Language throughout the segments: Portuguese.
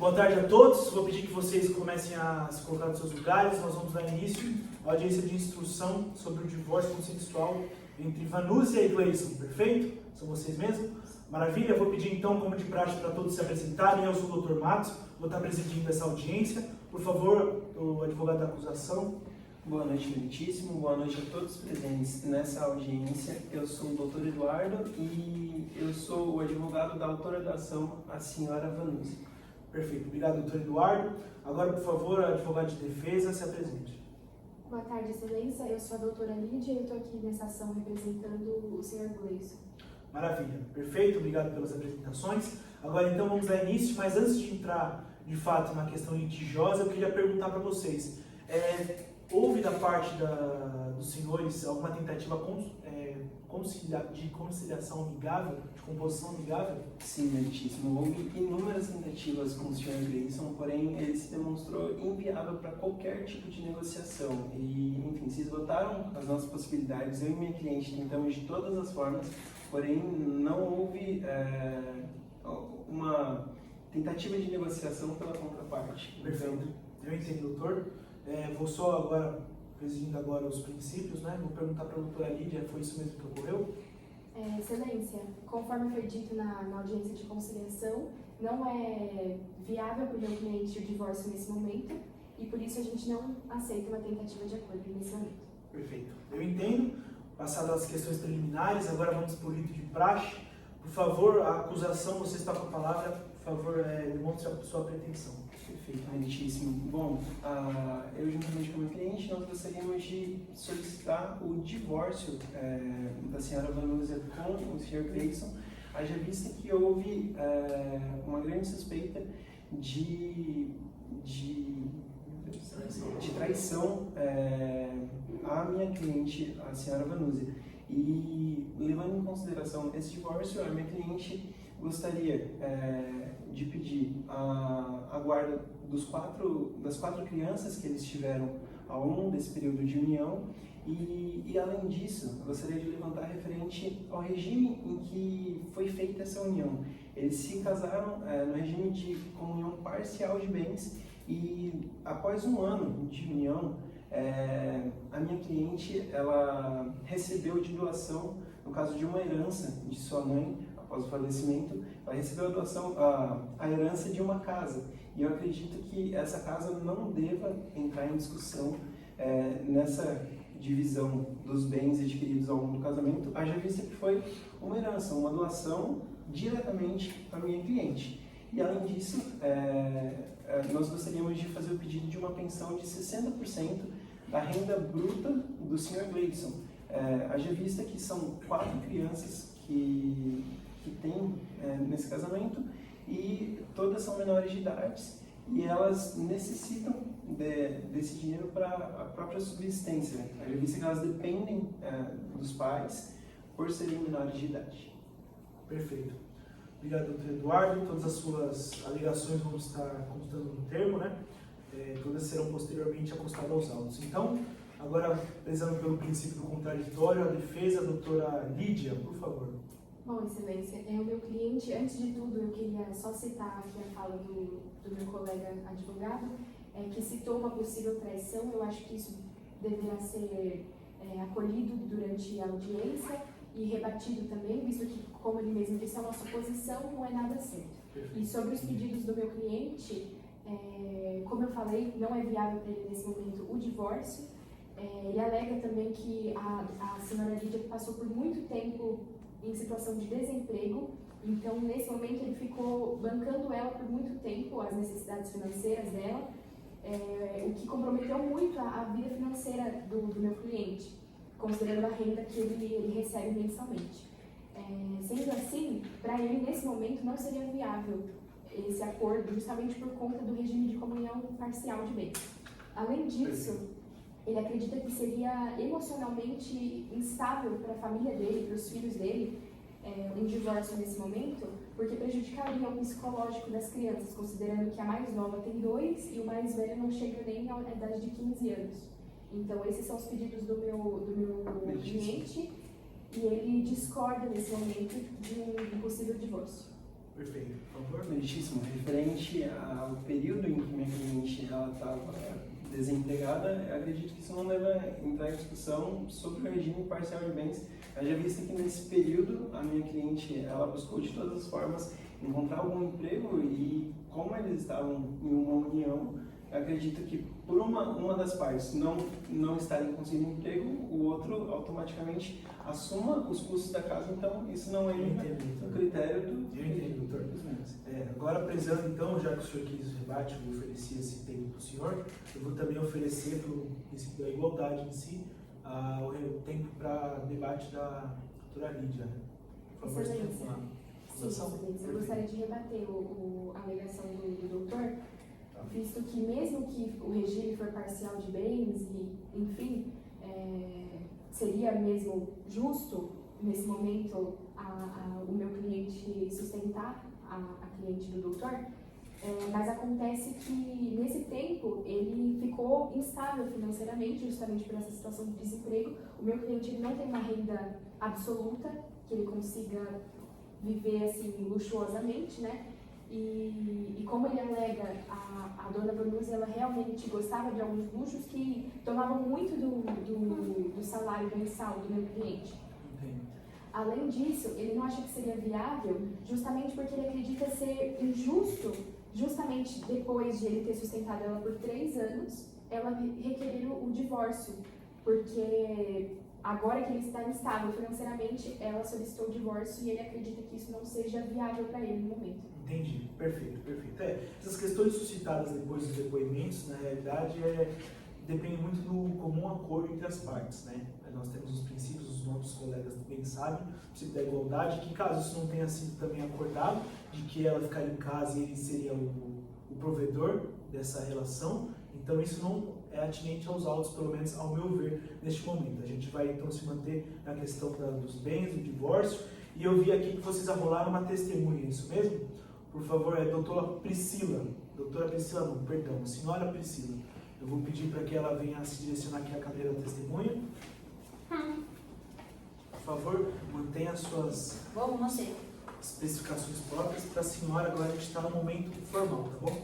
Boa tarde a todos. Vou pedir que vocês comecem a se colocar nos seus lugares. Nós vamos dar início à audiência de instrução sobre o divórcio consensual entre Vanúzia e Gleison. Perfeito? São vocês mesmos? Maravilha. Vou pedir então, como de praxe, para todos se apresentarem. Eu sou o Dr. Matos, vou estar presidindo essa audiência. Por favor, o advogado da acusação. Boa noite, Meritíssimo. Boa noite a todos presentes nessa audiência. Eu sou o Dr. Eduardo e eu sou o advogado da autora da ação, a senhora Vanúzia. Perfeito. Obrigado, doutor Eduardo. Agora, por favor, advogado de defesa, se apresente. Boa tarde, excelência. Eu sou a doutora Lídia e eu estou aqui nessa ação representando o senhor Gleison. Maravilha. Perfeito. Obrigado pelas apresentações. Agora, então, vamos dar início, mas antes de entrar, de fato, na questão litigiosa, eu queria perguntar para vocês. Houve da parte dos senhores alguma tentativa de conciliação amigável, de composição amigável? Sim, Meritíssimo. Houve inúmeras tentativas com o senhor Gleison, porém ele se demonstrou inviável para qualquer tipo de negociação. E, enfim, se esgotaram as nossas possibilidades. Eu e minha cliente tentamos de todas as formas, porém não houve uma tentativa de negociação pela contraparte. Perfeito. Eu entendo, doutor. Vou só agora, presidindo agora os princípios, né? Vou perguntar para a doutora Lídia, foi isso mesmo que ocorreu? Excelência, conforme foi dito na audiência de conciliação, não é viável para o meu cliente o divórcio nesse momento e por isso a gente não aceita uma tentativa de acordo nesse momento. Perfeito. Eu entendo. Passadas as questões preliminares, agora vamos para o rito de praxe. Por favor, a acusação, você está com a palavra, por favor, demonstre a sua pretensão. Perfeito, Meritíssimo. Bom, eu juntamente com o meu cliente, nós gostaríamos de solicitar o divórcio da senhora Vanúzia com o senhor Gleison, haja vista que houve uma grande suspeita de traição à minha cliente, a senhora Vanúzia. E levando em consideração esse divórcio, a minha cliente gostaria de pedir a guarda das quatro crianças que eles tiveram ao longo desse período de união e além disso, eu gostaria de levantar referente ao regime em que foi feita essa união. Eles se casaram no regime de comunhão parcial de bens e após um ano de união, a minha cliente ela recebeu de doação, no caso de uma herança de sua mãe, após o falecimento, ela recebeu a doação, a herança de uma casa. E eu acredito que essa casa não deva entrar em discussão nessa divisão dos bens adquiridos ao longo do casamento, haja vista que foi uma herança, uma doação diretamente para a minha cliente. E além disso, nós gostaríamos de fazer o pedido de uma pensão de 60% da renda bruta do Sr. Gleison. Haja vista que são 4 crianças que tem nesse casamento e todas são menores de idade e elas necessitam desse dinheiro para a própria subsistência. Eu vi que elas dependem dos pais por serem menores de idade. Perfeito. Obrigado, doutor Eduardo. Todas as suas alegações vão estar constando no termo, né? Todas serão posteriormente acostadas aos autos. Então, agora, prezando pelo princípio do contraditório, a defesa, a doutora Lídia, por favor. Bom, excelência, o meu cliente, antes de tudo, eu queria só citar aqui a fala do meu colega advogado, que citou uma possível traição. Eu acho que isso deverá ser acolhido durante a audiência e rebatido também, visto que, como ele mesmo disse, a nossa posição não é nada certo. E sobre os pedidos do meu cliente, como eu falei, não é viável para ele nesse momento o divórcio. Ele alega também que a senhora Lídia passou por muito tempo em situação de desemprego, então nesse momento ele ficou bancando ela por muito tempo, as necessidades financeiras dela, o que comprometeu muito a vida financeira do meu cliente, considerando a renda que ele recebe mensalmente. Sendo assim, para ele nesse momento não seria viável esse acordo, justamente por conta do regime de comunhão parcial de bens. Além disso, ele acredita que seria emocionalmente instável para a família dele, para os filhos dele, um divórcio nesse momento, porque prejudicaria o psicológico das crianças, considerando que a mais nova tem 2 e o mais velho não chega nem à idade de 15 anos. Então, esses são os pedidos do meu cliente e ele discorda nesse momento de um possível divórcio. Perfeito, por favor. Meritíssimo. Referente ao período em que minha cliente estava desempregada, eu acredito que isso não deve entrar em discussão sobre o regime parcial de bens. Haja vista que nesse período a minha cliente ela buscou de todas as formas encontrar algum emprego e como eles estavam em uma união, eu acredito que por uma das partes não estarem conseguindo emprego, o outro automaticamente assuma os custos da casa, então isso não é o critério do... Eu entendo, doutor. Agora, prezando então, já que o senhor quis rebate, eu ofereci esse tempo para o senhor, eu vou também oferecer para o princípio da igualdade em si, o tempo para debate da doutora Lídia. Por favor, Excelência. Sim, excelência. Eu gostaria de rebater a alegação do doutor, visto que mesmo que o regime for parcial de bens e, enfim, seria mesmo justo, nesse momento, o meu cliente sustentar a cliente do doutor, mas acontece que, nesse tempo, ele ficou instável financeiramente, justamente por essa situação de desemprego. O meu cliente ele não tem uma renda absoluta, que ele consiga viver, assim, luxuosamente, né? E como ele alega, a dona Vanúzia, ela realmente gostava de alguns luxos que tomavam muito do salário mensal do meu cliente. Além disso, ele não acha que seria viável, justamente porque ele acredita ser injusto, justamente depois de ele ter sustentado ela por 3 anos, ela requerer o divórcio, porque agora que ele está instável financeiramente, ela solicitou o divórcio e ele acredita que isso não seja viável para ele no momento. Entendi, perfeito, perfeito. Essas questões suscitadas depois dos depoimentos, na realidade, dependem muito do comum acordo entre as partes, né? Nós temos os princípios, os nossos colegas bem sabem, o princípio da igualdade, que caso isso não tenha sido também acordado, de que ela ficaria em casa e ele seria o provedor dessa relação, então isso não é atinente aos autos, pelo menos ao meu ver, neste momento. A gente vai então se manter na questão dos bens, do divórcio, e eu vi aqui que vocês arrolaram uma testemunha, é isso mesmo? Por favor, doutora Priscila, não, perdão, senhora Priscila. Eu vou pedir para que ela venha se direcionar aqui à cadeira da testemunha. Por favor, mantenha as suas especificações próprias. Para a senhora, agora a gente está no momento formal, tá bom?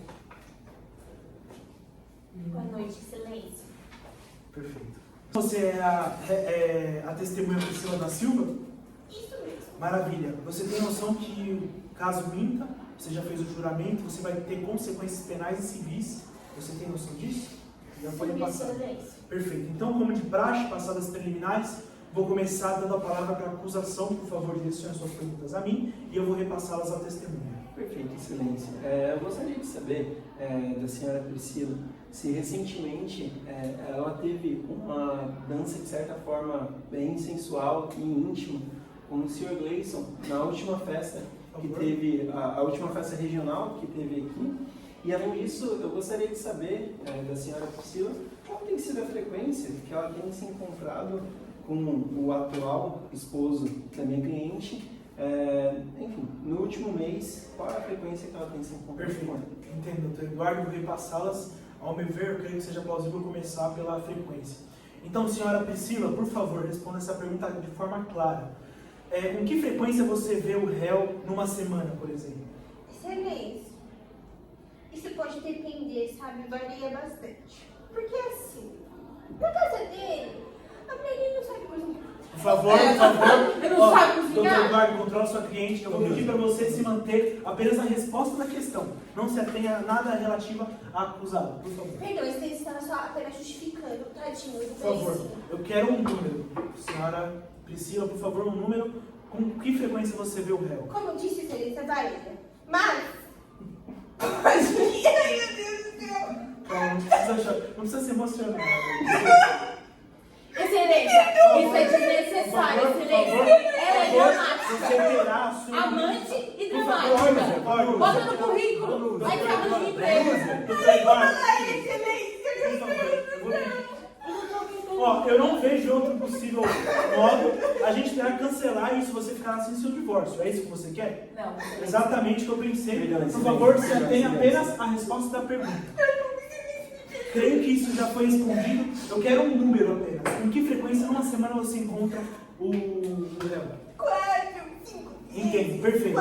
Boa noite, excelência. Perfeito. Você é a testemunha Priscila da Silva? Isso mesmo. Maravilha. Você tem noção que, caso minta, você já fez o juramento, você vai ter consequências penais e civis. Você tem noção disso? Já pode passar. Perfeito. Então, como de praxe, passadas as preliminares, vou começar dando a palavra para a acusação. Por favor, direcione suas perguntas a mim e eu vou repassá-las à testemunha. Perfeito, excelência. Eu gostaria de saber da senhora Priscila se recentemente ela teve uma dança de certa forma bem sensual e íntima com o Sr. Gleison na última festa que teve, a última festa regional que teve aqui. E além disso, eu gostaria de saber da senhora Priscila qual tem sido a frequência que ela tem se encontrado com o atual esposo da minha cliente. Enfim, no último mês, qual é a frequência que ela tem se encontrado? Perfeito. Entendo, doutor Eduardo, vou repassá-las. Ao meu ver, eu creio que seja plausível começar pela frequência. Então, senhora Priscila, por favor, responda essa pergunta de forma clara. Com que frequência você vê o réu numa semana, por exemplo? Excelência. Isso pode depender, sabe? Varia bastante. Porque assim, na casa dele, a mulher não sabe cozinhar. Por favor, por favor. Eu não sabe Doutor cozinhar? Eduardo, controla sua cliente. Eu vou pedir para você se manter apenas na resposta da questão. Não se atenha a nada relativa à acusada, por favor. Perdão, excelência, estava só apenas justificando, tadinho do Por favor, Gleicinho. eu quero um número. Senhora Priscila, por favor, um número. Com que frequência você vê o réu? Como eu disse, excelência, varia. Mas... Ai, meu Deus do céu. Calma, não precisa se emocionar. Excelência, isso é desnecessário, excelência. Ela é dramática. Você terá a sua... Amante e Por favor, dramática. Vanusa, Bota no currículo. Vai que arranja emprego. Doutor Eduardo, Ai, excelência, por favor, eu vou pedir. Ó, eu não vejo outro possível modo. A gente terá que cancelar isso se você ficar sem seu divórcio. É isso que você quer? Não, excelência. Exatamente o que eu pensei. Perdão, Por favor, se atenha apenas à resposta da pergunta. Creio que isso já foi respondido. Eu quero um número apenas. Com que frequência numa semana você encontra o réu? 4, 5, Entendo, perfeito.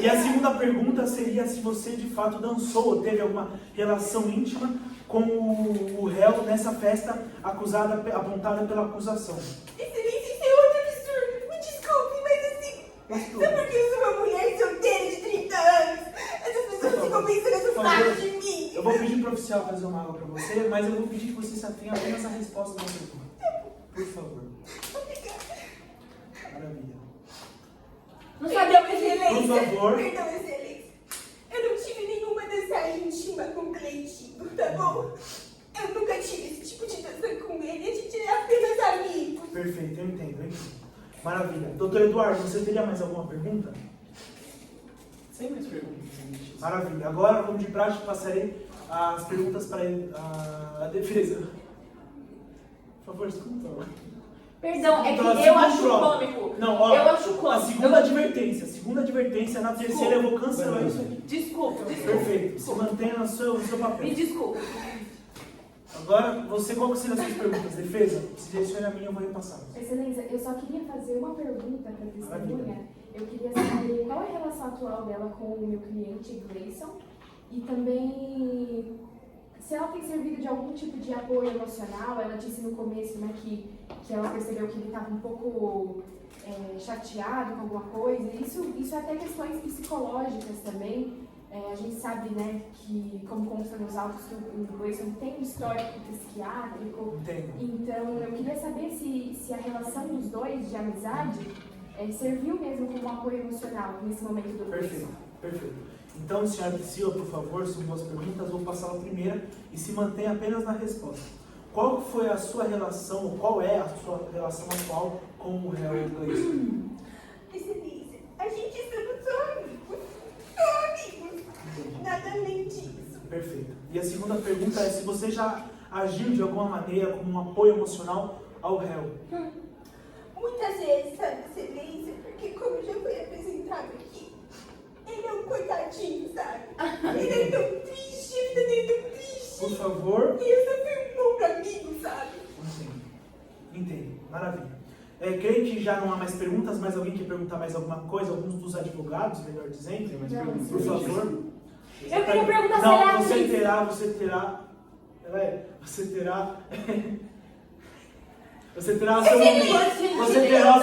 E a segunda pergunta seria se você de fato dançou ou teve alguma relação íntima com o réu nessa festa apontada pela acusação. Excelência, isso é outro absurdo. Me desculpe, mas assim, só porque eu sou uma mulher solteira de 30 anos, essas pessoas ficam pensando essas partes de mim. Eu vou pedir para o oficial fazer uma água para você, mas eu vou pedir que você se atenha apenas à resposta da pergunta. Por favor. Maravilha. Não perdão, excelência. Por favor. Perdão, excelência. Eu não tive nenhuma dança íntima com o Cleitinho, tá bom? Eu nunca tive esse tipo de dança com ele, a gente é apenas amigos. Perfeito, eu entendo. Maravilha. Doutor Eduardo, você teria mais alguma pergunta? Sem mais perguntas. Maravilha. Agora, como de prática, passarei as perguntas para a defesa. Por favor, escuta. Perdão, é que Então, eu acho cômico. Não, ó, eu acho cômico. a segunda advertência, na terceira eu vou cancelar isso aqui. Desculpa. Perfeito. Se mantenha no seu papel. Me desculpa. Agora, você, qual que seriam as suas perguntas? Defesa? Se direcione a minha, eu vou repassar. Excelência, eu só queria fazer uma pergunta para a testemunha. Eu queria saber qual é a relação atual dela com o meu cliente Gleison e também se ela tem servido de algum tipo de apoio emocional. Ela disse no começo, né, que ela percebeu que ele estava um pouco chateado com alguma coisa. Isso é até questões psicológicas também. A gente sabe, né, que, como consta nos autos, que o Gleison tem um histórico psiquiátrico. Entendo. Então, eu queria saber se a relação dos dois, de amizade, serviu mesmo como um apoio emocional nesse momento do Gleison. Perfeito, perfeito. Então, senhora Priscila, por favor, são duas perguntas, vou passar a primeira e se mantenha apenas na resposta. Qual foi a sua relação, ou qual é a sua relação atual com o réu Gleison? Excelência, a gente somos só amigos. Nada além disso. Perfeito. E a segunda pergunta é se você já agiu de alguma maneira como um apoio emocional ao réu. Muitas vezes, sabe, excelência, porque como já foi apresentado aqui, ele é um coitadinho, sabe? Ele é tão triste, a vida dele é tão triste. Por favor. E eu só fui um bom amigo, sabe? Entendo. Maravilha. Creio que já não há mais perguntas, mas alguém quer perguntar mais alguma coisa? Alguns dos advogados, melhor dizendo? Tem mais Não, perguntas? Por favor. Eu queria perguntar se Não, ela é você atriz. terá o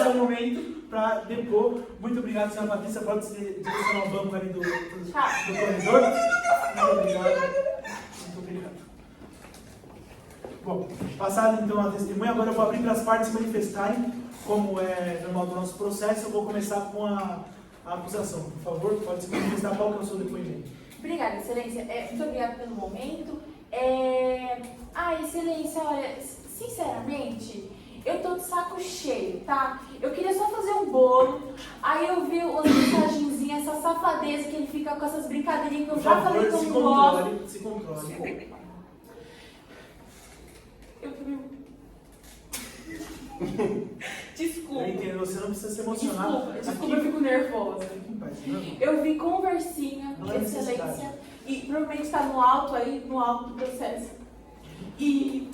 seu momento para depor. Muito obrigado, senhora Patrícia. Pode se direcionar ao banco ali do corredor. Muito obrigado. Muito obrigado. Bom, passado então a testemunha, agora eu vou abrir para as partes se manifestarem, como é normal do nosso processo. Eu vou começar com a acusação. Por favor, pode se manifestar qual que é o seu depoimento. Obrigada, excelência. Muito obrigada pelo momento. Excelência, olha, sinceramente, eu tô de saco cheio, tá? Eu queria só fazer um bolo, aí eu vi umas mensagenzinhas, essa safadeza que ele fica com essas brincadeirinhas que eu já falei que eu não gosto. Se controle. Desculpa. Eu entendo, você não precisa se emocionar. Desculpa, eu fico nervosa. Aqui em paz, não. Eu vi conversinha, Não é excelência, necessidade. e provavelmente está no alto do processo. E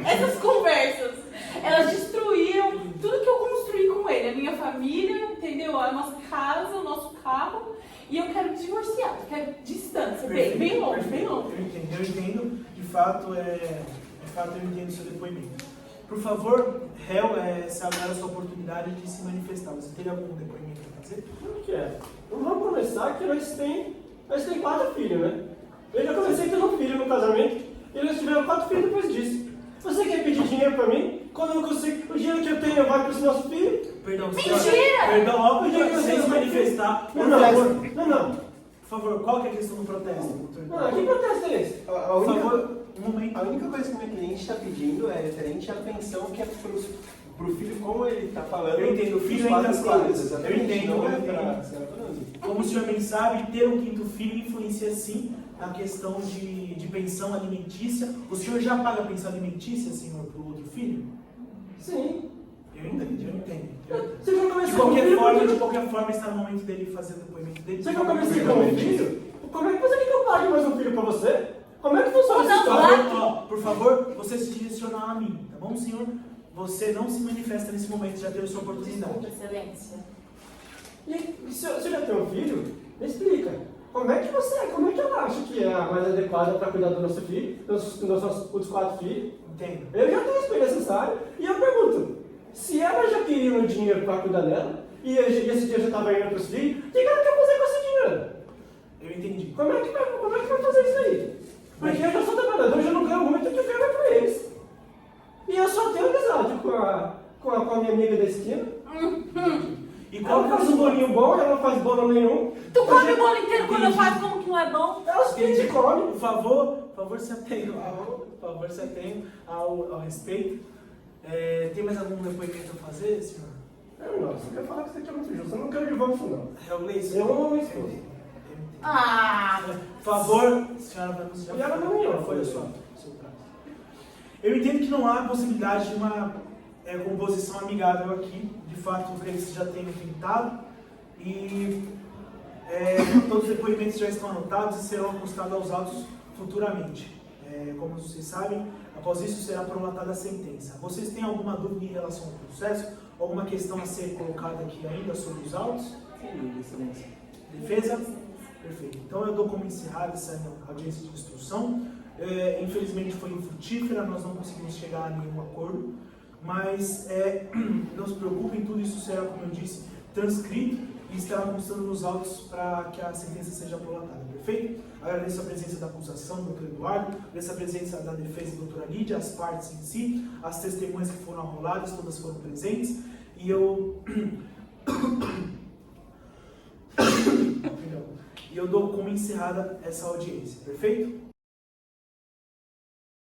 essas conversas, elas destruíram tudo que eu construí com ele, a minha família, entendeu? A nossa casa, o nosso carro, e eu quero divorciar, eu quero distância, bem longe, bem longe. Eu entendo, de fato eu entendo o seu depoimento. Por favor, réu, se agora a sua oportunidade de se manifestar. Você teria algum depoimento para fazer? O que é? Vamos começar que nós tem 4 filhos, né? Eu já comecei tendo um filho no casamento e nós tivemos 4 filhos depois disso. Você quer pedir dinheiro pra mim? Quando eu não consigo, o dinheiro que eu tenho vai pros nossos filhos? Perdão, Mentira! Perdão, ó, Mentira! sem se manifestar. Por Não, favor, não. por favor, qual que é a questão do protesto, doutor? Não, que protesto é esse? Por favor, um momento. A única coisa que o meu cliente está pedindo é referente à pensão que é pro filho, como ele está falando. Eu entendo, o filho dos entre as 4 quadras. filhos, exatamente. Eu entendo, Não é eu entendo. pra senhora Vanuzzi. Como o senhor bem sabe, ter um quinto filho influencia sim na questão de pensão alimentícia. O senhor já paga pensão alimentícia, senhor, para o outro filho? Sim. Eu entendo. Você já comecei De com um filho? de qualquer forma, está no momento dele fazer o depoimento dele. Você já comecei com um filho? Como é que você quer que eu pague mais um filho pra você? Como é que funciona essa história? Por favor, você se direcionar a mim, tá bom, senhor? Você não se manifesta nesse momento, já teve sua oportunidade. Desculpa, excelência. E se eu já tenho um filho, me explica. Como é que ela acha que é a mais adequada para cuidar do nosso filho, dos 4 filhos? Entendo. Eu já tenho experiência nessa área e eu pergunto, se ela já queria um dinheiro para cuidar dela, e esse dinheiro já estava indo para os filhos, o que ela quer fazer com esse dinheiro? Eu entendi. Como é que vai fazer isso aí? Porque eu já sou trabalhador, eu já não ganho muito, o que eu quero é para eles. E eu só tenho amizade com a minha amiga da esquina. E qual Ela faz um bolinho bom, ela não faz bolo nenhum. Tu come o bolo inteiro quando eu faço, como que não é bom? É os filhos que comem. Por favor, se atenham ao respeito. Tem mais algum depoimento a fazer, senhor? Nossa, eu quero falar que você aqui é muito justo, eu não quero divórcio não. É o Gleison? Eu amo a minha esposa. Ah, Por favor, senhora Vanúzia, E ela não ia, já foi o seu prazo. Eu entendo que não há possibilidade de uma composição amigável aqui. De fato, creio que vocês já tenham tentado. E todos os depoimentos já estão anotados e serão constados aos autos futuramente. Como vocês sabem, após isso será prolatada a sentença. Vocês têm alguma dúvida em relação ao processo? Alguma questão a ser colocada aqui ainda sobre os autos? Sim, excelência. Defesa? Perfeito. Então eu dou como encerrada essa audiência de instrução. Infelizmente foi infrutífera, nós não conseguimos chegar a nenhum acordo, mas não se preocupem, tudo isso será, como eu disse, transcrito e estará constando nos autos para que a sentença seja prolatada. Perfeito? Agradeço a presença da acusação, doutor Eduardo, agradeço a presença da defesa, doutora Lídia, as partes em si, as testemunhas que foram arroladas, todas foram presentes, e eu... E eu dou como encerrada essa audiência, perfeito?